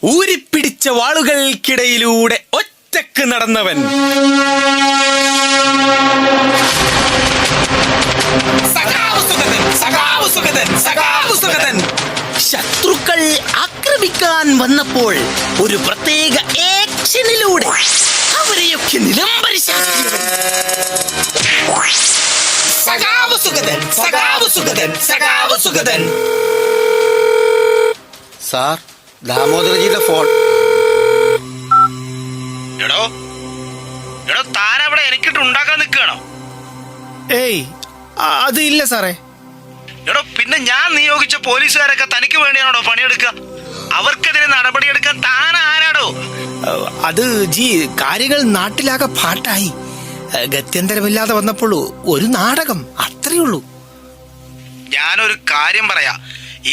ഊരിപ്പിടിച്ച വാളുകൾക്കിടയിലൂടെ ഒറ്റക്ക് നടന്നവൻ. ശത്രുക്കൾ ആക്രമിക്കാൻ വന്നപ്പോൾ ഒരു പ്രത്യേക ആക്ഷനിലൂടെ അവരെയൊക്കെ നിലംപരിശാക്കിയവൻ. Sir, ദാമോദരജിയുടെ phone. എടോ താനവിടെ എനിക്കിട്ട് ഉണ്ടാക്കാൻ നിൽക്കുകയാണോ? ഏയ്, അത് ഇല്ല സാറേ. എടോ പിന്നെ ഞാൻ നിയോഗിച്ച പോലീസുകാരൊക്കെ തനിക്ക് വേണ്ടിയാണോ പണിയെടുക്കുക? അവർക്കെതിരെ നടപടിയെടുക്കാൻ താൻ ആരാടോ? അത് കാര്യങ്ങൾ നാട്ടിലാകെ പാട്ടായി. ഗത്യന്തരമില്ലാതെ വന്നപ്പോൾ ഒരു നാടകം, അത്രേ ഉള്ളൂ. ഞാനൊരു കാര്യം പറയാ,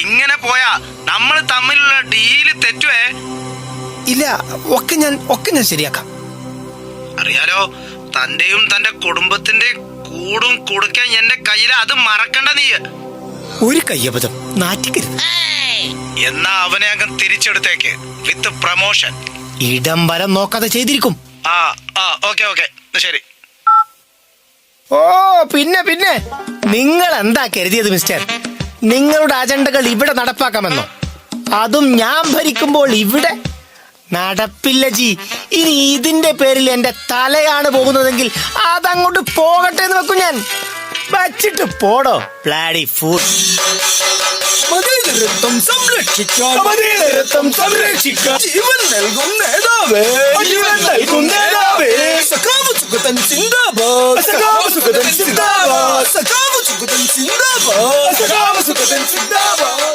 ഇങ്ങനെ പോയാ നമ്മൾ തമ്മിലുള്ള ഡീല് തെറ്റുവേ. ഇല്ല, ഒക്കെ ഞാൻ ശരിയാക്കാം. അറിയാലോ, തന്റെയും തന്റെ കുടുംബത്തിന്റെ കൂടും കൊടുക്കാൻ എന്റെ കയ്യിൽ, അത് മറക്കണ്ട നീ. ഒരു കയ്യബദ്ധം നാറ്റിക്കരുത്. എന്നാ അവനെ അങ്ങ് തിരിച്ചെടുത്തേക്ക് വിത്ത് പ്രമോഷൻ. ഇടം വരം നോക്കാതെ ചെയ്തിരിക്കും. ഓക്കെ ശരി. ഓ പിന്നെ നിങ്ങൾ എന്താ കരുതിയത് മിസ്റ്റർ? നിങ്ങളുടെ അജണ്ടകൾ ഇവിടെ നടപ്പാക്കാമെന്നോ? അതും ഞാൻ ഭരിക്കുമ്പോൾ ഇവിടെ നടപ്പില്ല ജി. ഇനി ഇതിന്റെ പേരിൽ എന്റെ തലയാണ് പോകുന്നതെങ്കിൽ അതങ്ങോട്ട് പോകട്ടെ എന്ന് വെക്കും ഞാൻ. വച്ചിട്ട് പോടോ ബ്ലാഡി ഫൂൾ. മതേതരത്വം സംരക്ഷിക്കാൻ ജീവൻ നൽകും നേതാവേ, സഖാവ് സുഗതൻ സിന്ദാബാദ്.